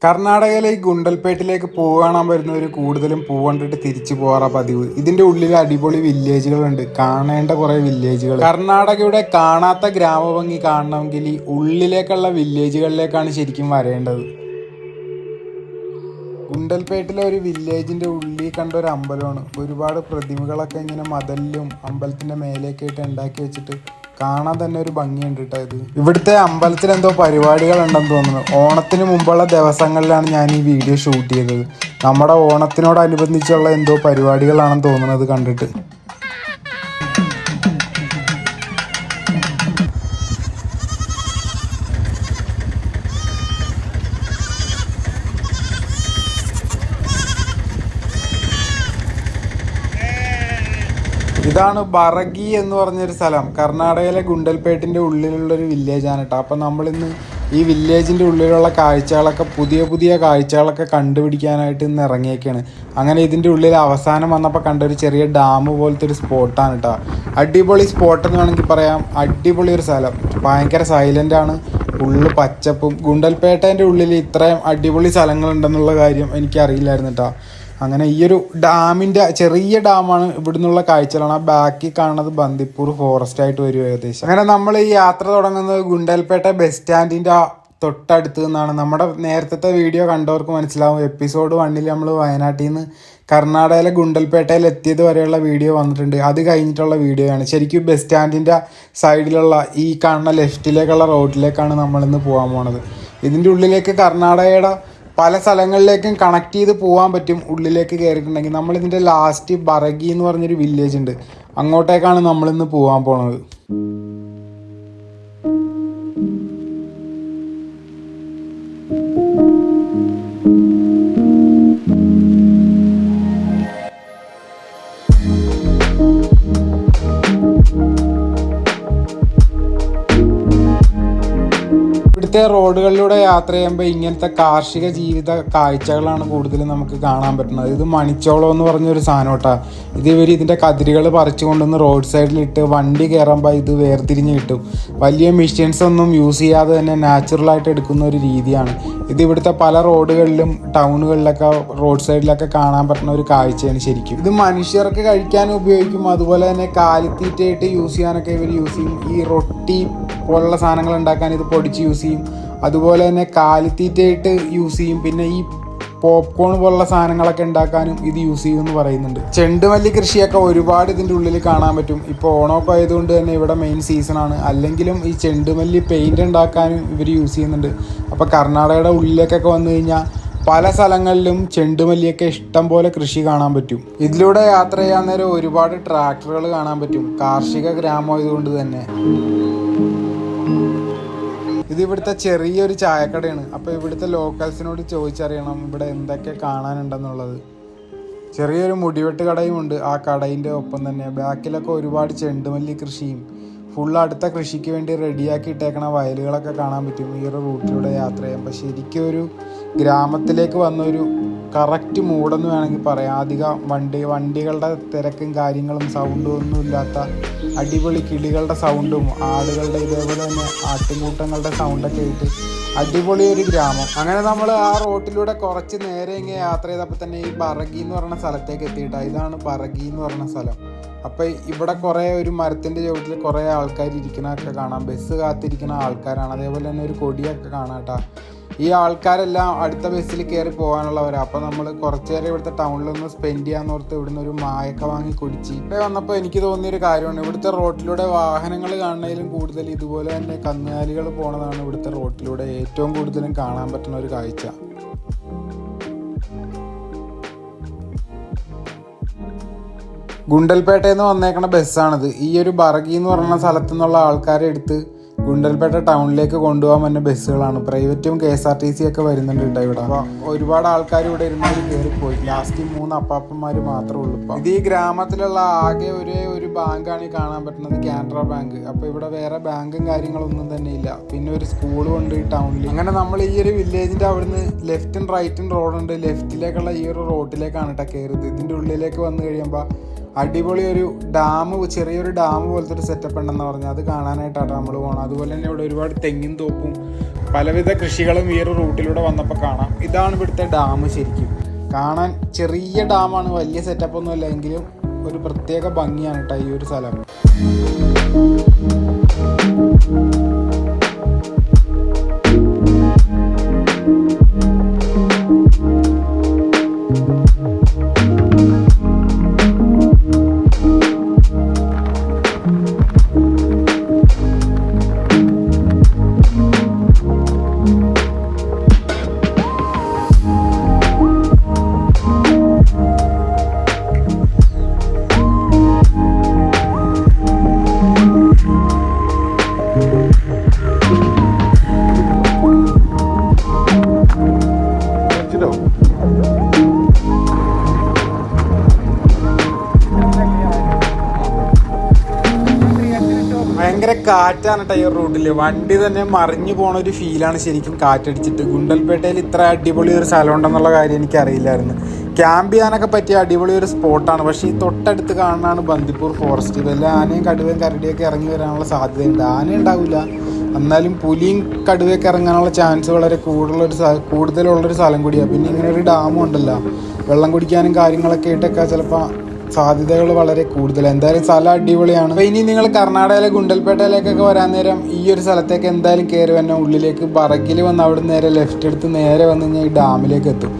കർണാടകയിലേക്ക് ഗുണ്ടൽപേട്ടിലേക്ക് പൂവ് കാണാൻ വരുന്നവർ കൂടുതലും പൂവ് കണ്ടിട്ട് തിരിച്ചു പോകാറ പതിവ്. ഇതിന്റെ ഉള്ളിൽ അടിപൊളി വില്ലേജുകളുണ്ട്, കാണേണ്ട കുറെ വില്ലേജുകൾ. കർണാടകയുടെ കാണാത്ത ഗ്രാമഭംഗി കാണണമെങ്കിൽ ഈ ഉള്ളിലേക്കുള്ള വില്ലേജുകളിലേക്കാണ് ശരിക്കും വരേണ്ടത്. ഗുണ്ടൽപേട്ടിലെ ഒരു വില്ലേജിന്റെ ഉള്ളിൽ കണ്ട ഒരു അമ്പലമാണ്. ഒരുപാട് പ്രതിമകളൊക്കെ ഇങ്ങനെ മതിലിലും അമ്പലത്തിന്റെ മേലേക്ക് ആയിട്ട് ഉണ്ടാക്കി വെച്ചിട്ട് കാണാൻ തന്നെ ഒരു ഭംഗിയുണ്ട് കേട്ടോ. ഇവിടുത്തെ അമ്പലത്തിൽ എന്തോ പരിപാടികൾ ഉണ്ടെന്ന് തോന്നുന്നു. ഓണത്തിന് മുമ്പുള്ള ദിവസങ്ങളിലാണ് ഞാൻ ഈ വീഡിയോ ഷൂട്ട് ചെയ്തത്. നമ്മുടെ ഓണത്തിനോടനുബന്ധിച്ചുള്ള എന്തോ പരിപാടികളാണെന്ന് തോന്നുന്നത് കണ്ടിട്ട്. ഇതാണ് ബറഗി എന്ന് പറഞ്ഞൊരു സ്ഥലം. കർണാടകയിലെ ഗുണ്ടൽപേട്ടിൻ്റെ ഉള്ളിലുള്ളൊരു വില്ലേജാണ് കേട്ടോ. അപ്പം നമ്മളിന്ന് ഈ വില്ലേജിൻ്റെ ഉള്ളിലുള്ള കാഴ്ചകളൊക്കെ പുതിയ കാഴ്ചകളൊക്കെ കണ്ടുപിടിക്കാനായിട്ട് ഇന്ന് ഇറങ്ങിയേക്കാണ്. അങ്ങനെ ഇതിൻ്റെ ഉള്ളിൽ അവസാനം വന്നപ്പോൾ കണ്ട ഒരു ചെറിയ ഡാം പോലത്തെ ഒരു സ്പോട്ടാണ് കേട്ടോ. അടിപൊളി സ്പോട്ട് എന്ന് വേണമെങ്കിൽ പറയാം. അടിപൊളി ഒരു സ്ഥലം, ഭയങ്കര സൈലൻ്റാണ്, ഫുള്ള് പച്ചപ്പും. ഗുണ്ടൽപേട്ടേൻ്റെ ഉള്ളിൽ ഇത്രയും അടിപൊളി സ്ഥലങ്ങളുണ്ടെന്നുള്ള കാര്യം എനിക്കറിയില്ലായിരുന്നു കേട്ടോ. അങ്ങനെ ഈ ഒരു ഡാമിൻ്റെ ചെറിയ ഡാമാണ്. ഇവിടുന്നുള്ള കാഴ്ചകളാണ്. ആ ബാക്കിൽ കാണുന്നത് ബന്ദിപ്പൂർ ഫോറസ്റ്റ് ആയിട്ട് വരും ഏകദേശം. അങ്ങനെ നമ്മൾ ഈ യാത്ര തുടങ്ങുന്നത് ഗുണ്ടൽപേട്ട ബസ് സ്റ്റാൻഡിൻ്റെ തൊട്ടടുത്ത് നിന്നാണ്. നമ്മുടെ നേരത്തെ വീഡിയോ കണ്ടവർക്ക് മനസ്സിലാവും. എപ്പിസോഡ് 1 നമ്മൾ വയനാട്ടിൽ നിന്ന് കർണാടകയിലെ ഗുണ്ടൽപേട്ടയിൽ എത്തിയത് വരെയുള്ള വീഡിയോ വന്നിട്ടുണ്ട്. അത് കഴിഞ്ഞിട്ടുള്ള വീഡിയോ ആണ്. ശരിക്കും ബസ് സ്റ്റാൻഡിൻ്റെ സൈഡിലുള്ള ഈ കാണുന്ന ലെഫ്റ്റിലേക്കുള്ള റോഡിലേക്കാണ് നമ്മളിന്ന് പോകാൻ പോണത്. ഇതിൻ്റെ ഉള്ളിലേക്ക് കർണാടകയുടെ പല സ്ഥലങ്ങളിലേക്കും കണക്ട് ചെയ്ത് പോകാൻ പറ്റും. ഉള്ളിലേക്ക് കയറിയിട്ടുണ്ടെങ്കിൽ നമ്മളിതിൻ്റെ ലാസ്റ്റ് ബറഗി എന്ന് പറഞ്ഞൊരു വില്ലേജ് ഉണ്ട്, അങ്ങോട്ടേക്കാണ് നമ്മളിന്ന് പോകാൻ പോണത്. ഇവിടുത്തെ റോഡുകളിലൂടെ യാത്ര ചെയ്യുമ്പോൾ ഇങ്ങനത്തെ കാർഷിക ജീവിത കാഴ്ചകളാണ് കൂടുതലും നമുക്ക് കാണാൻ പറ്റുന്നത്. ഇത് മണിച്ചോളം എന്ന് പറഞ്ഞൊരു സാധനം കേട്ടോ. ഇത് ഇതിൻ്റെ കതിരുകൾ പറിച്ചു കൊണ്ടുവന്ന് റോഡ് സൈഡിലിട്ട് വണ്ടി കയറുമ്പോൾ ഇത് വേർതിരിഞ്ഞ് കിട്ടും. വലിയ മെഷീൻസ് ഒന്നും യൂസ് ചെയ്യാതെ തന്നെ നാച്ചുറലായിട്ട് എടുക്കുന്ന ഒരു രീതിയാണ് ഇത്. ഇവിടുത്തെ പല റോഡുകളിലും ടൗണുകളിലൊക്കെ റോഡ് സൈഡിലൊക്കെ കാണാൻ പറ്റുന്ന ഒരു കാഴ്ചയാണ് ശരിക്കും. ഇത് മനുഷ്യർക്ക് കഴിക്കാനും ഉപയോഗിക്കും, അതുപോലെ തന്നെ കാലിത്തീറ്റയായിട്ട് യൂസ് ചെയ്യാനൊക്കെ ഇവർ യൂസ് ചെയ്യും. ഈ റൊട്ടി പോലുള്ള സാധനങ്ങൾ ഉണ്ടാക്കാൻ ഇത് പൊടിച്ച് യൂസ് ചെയ്യും. അതുപോലെ തന്നെ കാലിത്തീറ്റയായിട്ട് യൂസ് ചെയ്യും. പിന്നെ ഈ പോപ്കോൺ പോലുള്ള സാധനങ്ങളൊക്കെ ഉണ്ടാക്കാനും ഇത് യൂസ് ചെയ്യുമെന്ന് പറയുന്നുണ്ട്. ചെണ്ടുമല്ലി കൃഷിയൊക്കെ ഒരുപാട് ഇതിൻ്റെ ഉള്ളിൽ കാണാൻ പറ്റും. ഇപ്പോൾ ഓണമൊക്കെ ആയതുകൊണ്ട് തന്നെ ഇവിടെ മെയിൻ സീസണാണ്. അല്ലെങ്കിലും ഈ ചെണ്ടുമല്ലി പെയിൻറ് ഉണ്ടാക്കാനും ഇവർ യൂസ് ചെയ്യുന്നുണ്ട്. അപ്പോൾ കർണാടകയുടെ ഉള്ളിലേക്കൊക്കെ വന്നു കഴിഞ്ഞാൽ പല സ്ഥലങ്ങളിലും ചെണ്ടുമല്ലിയൊക്കെ ഇഷ്ടം പോലെ കൃഷി കാണാൻ പറ്റും. ഇതിലൂടെ യാത്ര ചെയ്യാൻ നേരം ഒരുപാട് ട്രാക്ടറുകൾ കാണാൻ പറ്റും, കാർഷിക ഗ്രാമമായതുകൊണ്ട് തന്നെ. ഇത് ഇവിടുത്തെ ചെറിയൊരു ചായക്കടയാണ്. അപ്പോൾ ഇവിടുത്തെ ലോക്കൽസിനോട് ചോദിച്ചറിയണം ഇവിടെ എന്തൊക്കെ കാണാനുണ്ടെന്നുള്ളത്. ചെറിയൊരു മുടിവെട്ട് കടയും ഉണ്ട് ആ കടയിൻ്റെ ഒപ്പം തന്നെ. ബാക്കിലൊക്കെ ഒരുപാട് ചെണ്ടുമല്ലി കൃഷിയും ഫുൾ അടുത്ത കൃഷിക്ക് വേണ്ടി റെഡിയാക്കി ഇട്ടേക്കണ വയലുകളൊക്കെ കാണാൻ പറ്റും ഈ ഒരു റൂട്ടിലൂടെ യാത്ര ചെയ്യുമ്പോൾ. ശരിക്കും ഒരു ഗ്രാമത്തിലേക്ക് വന്നൊരു കറക്റ്റ് മൂടെന്ന് വേണമെങ്കിൽ പറയാം. അധികം വണ്ടികളുടെ തിരക്കും കാര്യങ്ങളും സൗണ്ടും ഒന്നും ഇല്ലാത്ത അടിപൊളി കിളികളുടെ സൗണ്ടും ആടുകളുടെ ഇതേപോലെ തന്നെ ആട്ടിൻകൂട്ടങ്ങളുടെ സൗണ്ടൊക്കെ ആയിട്ട് അടിപൊളി ഒരു ഗ്രാമം. അങ്ങനെ നമ്മൾ ആ റോട്ടിലൂടെ കുറച്ച് നേരെ ഇങ്ങനെ യാത്ര ചെയ്തപ്പോൾ തന്നെ ഈ ബറഗി എന്ന് പറയുന്ന സ്ഥലത്തേക്ക് എത്തിയിട്ടാണ്. ഇതാണ് ബറഗി എന്ന് പറയുന്ന സ്ഥലം. അപ്പോൾ ഇവിടെ കുറേ ഒരു മരത്തിൻ്റെ ചുവട്ടിൽ കുറേ ആൾക്കാർ ഇരിക്കണതൊക്കെ കാണാം. ബസ് കാത്തിരിക്കുന്ന ആൾക്കാരാണ്. അതേപോലെ തന്നെ ഒരു കൊടിയൊക്കെ കാണാം കേട്ടോ. ഈ ആൾക്കാരെല്ലാം അടുത്ത ബസ്സിൽ കയറി പോകാനുള്ളവരാണ്. അപ്പോൾ നമ്മൾ കുറച്ച് നേരം ഇവിടുത്തെ ടൗണിലൊന്ന് സ്പെൻഡ് ചെയ്യാന്ന് ഓർത്ത് ഇവിടുന്ന് ഒരു മായൊക്കെ വാങ്ങി കുടിച്ച് ഇവിടെ വന്നപ്പോൾ എനിക്ക് തോന്നിയൊരു കാര്യമാണ്, ഇവിടുത്തെ റോട്ടിലൂടെ വാഹനങ്ങൾ കാണുന്നതിലും കൂടുതൽ ഇതുപോലെ തന്നെ കന്നുകാലികൾ പോണതാണ് ഇവിടുത്തെ റോട്ടിലൂടെ ഏറ്റവും കൂടുതലും കാണാൻ പറ്റുന്ന ഒരു കാഴ്ച. ഗുണ്ടൽപേട്ടയിൽ നിന്ന് വന്നേക്കണ ബസ്സാണിത്. ഈ ഒരു ബറഗി എന്ന് പറയുന്ന സ്ഥലത്തു നിന്നുള്ള ആൾക്കാരെ എടുത്ത് ഗുണ്ടൽപേട്ട ടൗണിലേക്ക് കൊണ്ടുപോകാൻ തന്നെ ബസ്സുകളാണ്. പ്രൈവറ്റും KSRTC ഒക്കെ വരുന്നുണ്ട് കേട്ടോ ഇവിടെ. അപ്പോൾ ഒരുപാട് ആൾക്കാർ ഇവിടെ ഇരുന്നവർ കയറിപ്പോയി. ലാസ്റ്റ് 3 അപ്പാപ്പന്മാർ മാത്രമേ ഉള്ളൂ. ഇപ്പം ഇത് ഈ ഗ്രാമത്തിലുള്ള ആകെ ഒരു ബാങ്കാണ് ഈ കാണാൻ പറ്റുന്നത്, കാനറ ബാങ്ക്. അപ്പോൾ ഇവിടെ വേറെ ബാങ്കും കാര്യങ്ങളൊന്നും തന്നെ ഇല്ല. പിന്നെ ഒരു സ്കൂളും ഉണ്ട് ഈ ടൗണിൽ. അങ്ങനെ നമ്മൾ ഈ ഒരു വില്ലേജിൻ്റെ അവിടുന്ന് ലെഫ്റ്റും റൈറ്റും റോഡുണ്ട്. ലെഫ്റ്റിലേക്കുള്ള ഈ ഒരു റോഡിലേക്കാണ് കേട്ടോ കയറുന്നത്. ഇതിൻ്റെ ഉള്ളിലേക്ക് വന്നു കഴിയുമ്പോൾ അടിപൊളി ഒരു ഡാം, ചെറിയൊരു ഡാം പോലത്തെ ഒരു സെറ്റപ്പ് ഉണ്ടെന്ന് പറഞ്ഞാൽ അത് കാണാനായിട്ടാണ് നമ്മൾ പോകണം. അതുപോലെ തന്നെ ഇവിടെ ഒരുപാട് തെങ്ങിൻ തോപ്പും പലവിധ കൃഷികളും ഈ ഒരു റൂട്ടിലൂടെ വന്നപ്പോൾ കാണാം. ഇതാണ് ഇവിടുത്തെ ഡാം. ശരിക്കും കാണാൻ ചെറിയ ഡാമാണ്, വലിയ സെറ്റപ്പ് ഒന്നും അല്ല, എങ്കിലും ഒരു പ്രത്യേക ഭംഗിയാണ് കേട്ടോ ഈ ഒരു സ്ഥലം. ഭയങ്കര കാറ്റാണ് കേട്ടോ ഈ റൂട്ടിൽ. വണ്ടി തന്നെ മറിഞ്ഞു പോണ ഒരു ഫീലാണ് ശരിക്കും കാറ്റടിച്ചിട്ട്. ഗുണ്ടൽപേട്ടയിൽ ഇത്ര അടിപൊളി ഒരു സ്ഥലം ഉണ്ടെന്നുള്ള കാര്യം എനിക്കറിയില്ലായിരുന്നു. ക്യാമ്പ് ചെയ്യാനൊക്കെ പറ്റിയ അടിപൊളി ഒരു സ്പോട്ടാണ്. പക്ഷേ ഈ തൊട്ടടുത്ത് കാണുന്നതാണ് ബന്ദിപ്പൂർ ഫോറസ്റ്റ്. വല്ല ആനയും കടുവയും കരടിയൊക്കെ ഇറങ്ങി വരാനുള്ള സാധ്യതയുണ്ട്. ആന ഉണ്ടാവില്ല, എന്നാലും പുലിയും കടുവയൊക്കെ ഇറങ്ങാനുള്ള ചാൻസ് വളരെ കൂടുതലുള്ളൊരു സ്ഥലം കൂടിയാണ്. പിന്നെ ഇങ്ങനെ ഒരു ഡാമും ഉണ്ടല്ലോ, വെള്ളം കുടിക്കാനും കാര്യങ്ങളൊക്കെ ആയിട്ടൊക്കെ ചിലപ്പോൾ സാധ്യതകൾ വളരെ കൂടുതൽ. എന്തായാലും സ്ഥലം അടിപൊളിയാണ്. അപ്പോൾ ഇനി നിങ്ങൾ കർണാടകയിലെ ഗുണ്ടൽപേട്ടയിലേക്കൊക്കെ വരാൻ നേരം ഈ ഒരു സ്ഥലത്തേക്ക് എന്തായാലും കയറി വന്ന ഉള്ളിലേക്ക് ബറഗിൽ വന്ന് അവിടെ നേരെ ലെഫ്റ്റ് എടുത്ത് നേരെ വന്നു കഴിഞ്ഞാൽ ഈ ഡാമിലേക്ക് എത്തും.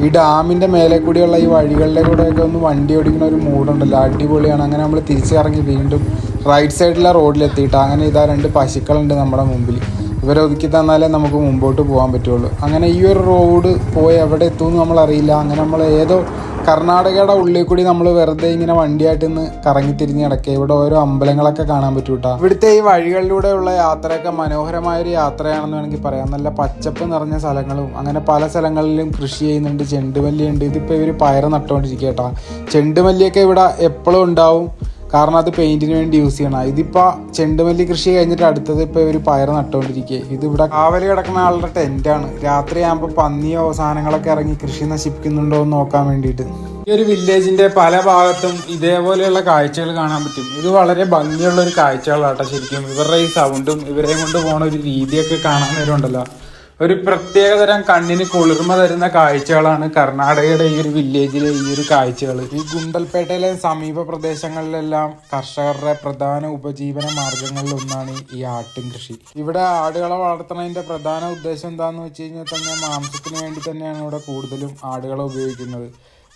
ഈ ഡാമിൻ്റെ മേലെ കൂടിയുള്ള ഈ വഴികളിലെ കൂടെയൊക്കെ ഒന്ന് വണ്ടി ഓടിക്കുന്ന ഒരു മൂടുണ്ടല്ലോ, അടിപൊളിയാണ്. അങ്ങനെ നമ്മൾ തിരിച്ചിറങ്ങി വീണ്ടും റൈറ്റ് സൈഡിലെ റോഡിലെത്തിയിട്ട് അങ്ങനെ ഇതാ 2 പശുക്കളുണ്ട് നമ്മുടെ മുമ്പിൽ. ഇവരെ ഒതുക്കി തന്നാലേ നമുക്ക് മുമ്പോട്ട് പോകാൻ പറ്റുള്ളൂ. അങ്ങനെ ഈ ഒരു റോഡ് പോയി എവിടെ എത്തുമെന്ന് നമ്മളറിയില്ല. അങ്ങനെ നമ്മൾ ഏതോ കർണാടകയുടെ ഉള്ളിൽ കൂടി നമ്മൾ വെറുതെ ഇങ്ങനെ വണ്ടിയായിട്ട് ഇന്ന് കറങ്ങിത്തിരിഞ്ഞ് കിടക്കുക. ഇവിടെ ഓരോ അമ്പലങ്ങളൊക്കെ കാണാൻ പറ്റൂ കേട്ടോ. ഇവിടുത്തെ ഈ വഴികളിലൂടെയുള്ള യാത്രയൊക്കെ മനോഹരമായൊരു യാത്രയാണെന്ന് വേണമെങ്കിൽ പറയാം. നല്ല പച്ചപ്പ് നിറഞ്ഞ സ്ഥലങ്ങളും അങ്ങനെ പല സ്ഥലങ്ങളിലും കൃഷി ചെയ്യുന്നുണ്ട്. ചെണ്ടുമല്ലിയുണ്ട്. ഇതിപ്പോൾ ഇവർ പയർ നട്ടുകൊണ്ടിരിക്കുക കേട്ടോ. ചെണ്ടുമല്ലിയൊക്കെ ഇവിടെ എപ്പോഴും ഉണ്ടാവും, കാരണം അത് പെയിന്റിന് വേണ്ടി യൂസ് ചെയ്യണം. ഇതിപ്പോൾ ചെണ്ടുമല്ലി കൃഷി കഴിഞ്ഞിട്ട് അടുത്തത് ഇപ്പോൾ ഇവർ പയർ നട്ടുകൊണ്ടിരിക്കുക. ഇതിവിടെ കാവല് കിടക്കുന്ന ആളുടെ ടെൻറ്റാണ്. രാത്രിയാകുമ്പോൾ പന്നിയോ സാധനങ്ങളൊക്കെ ഇറങ്ങി കൃഷി നശിപ്പിക്കുന്നുണ്ടോ എന്ന് നോക്കാൻ വേണ്ടിയിട്ട്. ഈ ഒരു വില്ലേജിന്റെ പല ഭാഗത്തും ഇതേപോലെയുള്ള കാഴ്ചകൾ കാണാൻ പറ്റും. ഇത് വളരെ ഭംഗിയുള്ള ഒരു കാഴ്ചകളാട്ടോ ശരിക്കും. ഇവരുടെ ഈ സൗണ്ടും ഇവരെയും കൊണ്ട് പോണ ഒരു രീതിയൊക്കെ കാണാൻ നേരമുണ്ടല്ലോ, ഒരു പ്രത്യേകതരം കണ്ണിന് കുളിർമ തരുന്ന കാഴ്ചകളാണ് കർണാടകയുടെ ഈ ഒരു വില്ലേജിലെ ഈ ഒരു കാഴ്ചകൾ. ഈ ഗുണ്ടൽപേട്ടയിലെ സമീപ പ്രദേശങ്ങളിലെല്ലാം കർഷകരുടെ പ്രധാന ഉപജീവന മാർഗങ്ങളിലൊന്നാണ് ഈ ആട്ടിൻ കൃഷി. ഇവിടെ ആടുകളെ വളർത്തുന്നതിന്റെ പ്രധാന ഉദ്ദേശം എന്താണെന്ന് വെച്ച് കഴിഞ്ഞാൽ തന്നെ മാംസത്തിന് വേണ്ടി തന്നെയാണ് ഇവിടെ കൂടുതലും ആടുകളെ ഉപയോഗിക്കുന്നത്.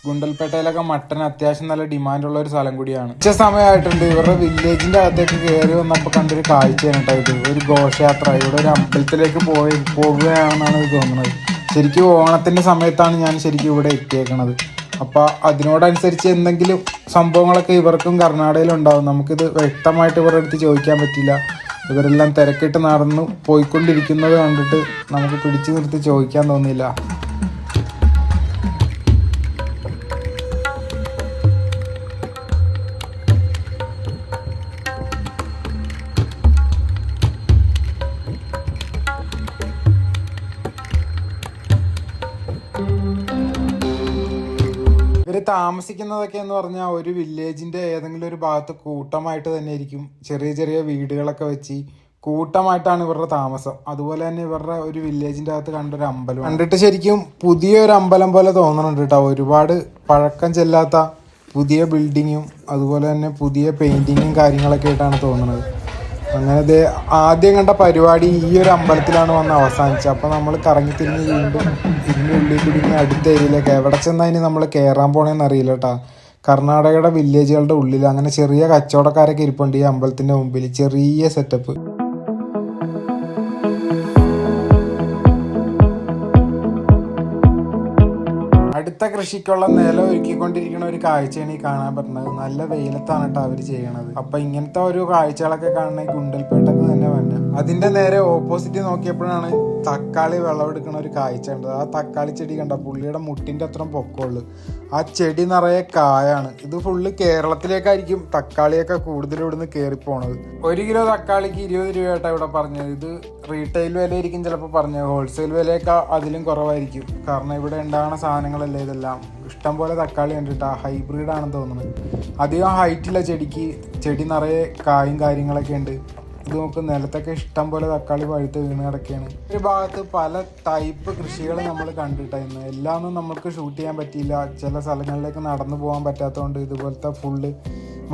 ഗുണ്ടൽപേട്ടയിലൊക്കെ മട്ടൻ അത്യാവശ്യം നല്ല ഡിമാൻഡുള്ള ഒരു സ്ഥലം കൂടിയാണ്. ഉച്ച സമയമായിട്ടുണ്ട്. ഇവരുടെ വില്ലേജിന്റെ അകത്തേക്ക് കയറി വന്നപ്പോൾ കണ്ടൊരു കാഴ്ചയാണ് കേട്ടോ ഇത്. ഒരു ഘോഷയാത്ര. ഇവിടെ ഒരു അമ്പലത്തിലേക്ക് പോകുകയാണെന്നാണ് ഇത് തോന്നുന്നത്. ശരിക്കും ഓണത്തിന്റെ സമയത്താണ് ഞാൻ ശരിക്കും ഇവിടെ എത്തിയേക്കണത്. അപ്പോൾ അതിനോടനുസരിച്ച് എന്തെങ്കിലും സംഭവങ്ങളൊക്കെ ഇവർക്കും കർണാടകയിലുണ്ടാവും. നമുക്കിത് വ്യക്തമായിട്ട് ഇവരുടെ അടുത്ത് ചോദിക്കാൻ പറ്റില്ല. ഇവരെല്ലാം തിരക്കിട്ട് നടന്നു പോയിക്കൊണ്ടിരിക്കുന്നത് കണ്ടിട്ട് നമുക്ക് പിടിച്ചു നിർത്തി ചോദിക്കാൻ തോന്നിയില്ല. ഇവർ താമസിക്കുന്നതൊക്കെ എന്ന് പറഞ്ഞാൽ ഒരു വില്ലേജിന്റെ ഏതെങ്കിലും ഒരു ഭാഗത്ത് കൂട്ടമായിട്ട് തന്നെ ആയിരിക്കും. ചെറിയ ചെറിയ വീടുകളൊക്കെ വെച്ച് കൂട്ടമായിട്ടാണ് ഇവരുടെ താമസം. അതുപോലെ തന്നെ ഇവരുടെ ഒരു വില്ലേജിന്റെ അകത്ത് കണ്ടൊരു അമ്പലം കണ്ടിട്ട് ശരിക്കും പുതിയൊരു അമ്പലം പോലെ തോന്നുന്നുണ്ട് കേട്ടോ. ഒരുപാട് പഴക്കം ചെല്ലാത്ത പുതിയ ബിൽഡിങ്ങും അതുപോലെ തന്നെ പുതിയ പെയിന്റിങ്ങും കാര്യങ്ങളൊക്കെ ആയിട്ടാണ് തോന്നുന്നത്. അങ്ങനെ ആദ്യം കണ്ട പരിപാടി ഈ ഒരു അമ്പലത്തിലാണ് വന്ന് അവസാനിച്ചത്. അപ്പോൾ നമ്മൾ കറങ്ങിത്തിരിഞ്ഞ് വീണ്ടും ഇതിൻ്റെ ഉള്ളിൽ കൂടി അടുത്ത ഏരിയയിലേക്ക് എവിടെ ചെന്നാൽ ഇനി നമ്മൾ കയറാൻ പോകണമെന്ന് അറിയില്ല കേട്ടോ. കർണാടകയുടെ വില്ലേജുകളുടെ ഉള്ളിൽ അങ്ങനെ ചെറിയ കച്ചവടക്കാരൊക്കെ ഇരിപ്പുണ്ട് ഈ അമ്പലത്തിൻ്റെ മുമ്പിൽ. ചെറിയ സെറ്റപ്പ്. അടുത്ത കൃഷിക്കുള്ള നിലം ഒരുക്കിക്കൊണ്ടിരിക്കുന്ന ഒരു കാഴ്ചയാണ് ഈ കാണാൻ പറ്റുന്നത്. നല്ല വെയിലത്താണ് കേട്ടോ അവർ ചെയ്യണത്. അപ്പൊ ഇങ്ങനത്തെ ഒരു കാഴ്ചകളൊക്കെ കാണുന്ന ഈ ഗുണ്ടൽപേട്ടക്ക് തന്നെ വന്നെ. അതിന്റെ നേരെ ഓപ്പോസിറ്റ് നോക്കിയപ്പോഴാണ് തക്കാളി വിളവെടുക്കുന്ന ഒരു കാഴ്ച ഉണ്ട്. ആ തക്കാളി ചെടി കണ്ട പുള്ളിയുടെ മുട്ടിന്റെ അത്രയും പൊക്കമുള്ളു. ആ ചെടി നിറയെ കായാണ്. ഇത് ഫുള്ള് കേരളത്തിലേക്കായിരിക്കും തക്കാളിയൊക്കെ കൂടുതലും ഇവിടുന്ന് കയറിപ്പോണത്. 1 കിലോ തക്കാളിക്ക് 20 രൂപയായിട്ടാണ് ഇവിടെ പറഞ്ഞത്. ഇത് റീറ്റെയിൽ വിലയായിരിക്കും ചിലപ്പോൾ പറഞ്ഞത്. ഹോൾസെയിൽ വിലയൊക്കെ അതിലും കുറവായിരിക്കും. കാരണം ഇവിടെ ഉണ്ടാകുന്ന സാധനങ്ങളെല്ലാം അല്ല ഇതെല്ലാം. ഇഷ്ടംപോലെ തക്കാളി കണ്ടിട്ടാ, ഹൈബ്രിഡ് ആണെന്ന് തോന്നുന്നത്. അധികം ഹൈറ്റുള്ള ചെടി നിറയെ കായും കാര്യങ്ങളൊക്കെ ഉണ്ട്. ഇത് നമുക്ക് നിലത്തൊക്കെ ഇഷ്ടം പോലെ തക്കാളി പഴുത്ത് വീണ് കിടക്കുകയാണ്. ഒരു ഭാഗത്ത് പല ടൈപ്പ് കൃഷികൾ നമ്മൾ കണ്ടിട്ടായിരുന്നു. എല്ലാം ഒന്നും നമുക്ക് ഷൂട്ട് ചെയ്യാൻ പറ്റിയില്ല. ചില സ്ഥലങ്ങളിലേക്ക് നടന്നു പോകാൻ പറ്റാത്തതുകൊണ്ട് ഇതുപോലത്തെ ഫുള്ള്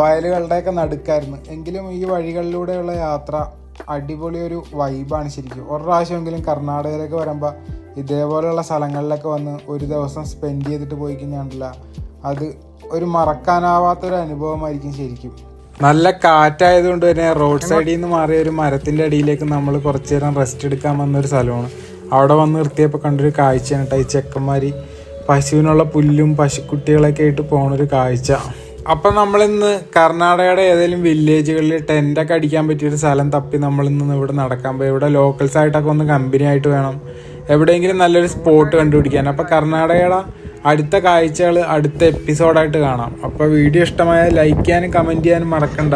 വയലുകളുടെയൊക്കെ നടുക്കായിരുന്നു. എങ്കിലും ഈ വഴികളിലൂടെയുള്ള യാത്ര അടിപൊളി ഒരു വൈബാണ് ശരിക്കും. ഒരു പ്രാവശ്യമെങ്കിലും കർണാടകയിലേക്ക് വരുമ്പോൾ ഇതേപോലെയുള്ള സ്ഥലങ്ങളിലൊക്കെ വന്ന് ഒരു ദിവസം സ്പെൻഡ് ചെയ്തിട്ട് പോയി കഴിഞ്ഞാൽ അത് ഒരു മറക്കാനാവാത്തൊരു അനുഭവമായിരിക്കും ശരിക്കും. നല്ല കാറ്റായതുകൊണ്ട് തന്നെ റോഡ് സൈഡിൽ നിന്ന് മാറിയ ഒരു മരത്തിൻ്റെ അടിയിലേക്ക് നമ്മൾ കുറച്ച് നേരം റെസ്റ്റ് എടുക്കാൻ വന്നൊരു സ്ഥലമാണ്. അവിടെ വന്ന് നിർത്തിയപ്പോൾ കണ്ടൊരു കാഴ്ചയാണ് കേട്ടോ ഈ ചെക്കന്മാർ പശുവിനുള്ള പുല്ലും പശുക്കുട്ടികളൊക്കെ ആയിട്ട് പോണൊരു കാഴ്ച. അപ്പം നമ്മളിന്ന് കർണാടകയുടെ ഏതെങ്കിലും വില്ലേജുകളിൽ ടെൻ്റൊക്കെ അടിക്കാൻ പറ്റിയൊരു സ്ഥലം തപ്പി നമ്മളിന്ന് ഇവിടെ നടക്കാൻ പോയി. ഇവിടെ ലോക്കൽസ് ആയിട്ടൊക്കെ ഒന്ന് കമ്പനി ആയിട്ട് വേണം എവിടെയെങ്കിലും നല്ലൊരു സ്പോട്ട് കണ്ടുപിടിക്കാൻ. അപ്പോൾ കർണാടകയുടെ അടുത്ത കാഴ്ചകൾ അടുത്ത എപ്പിസോഡായിട്ട് കാണാം. അപ്പോൾ വീഡിയോ ഇഷ്ടമായാൽ ലൈക്ക് ചെയ്യാനും കമൻറ്റ് ചെയ്യാനും മറക്കണ്ട.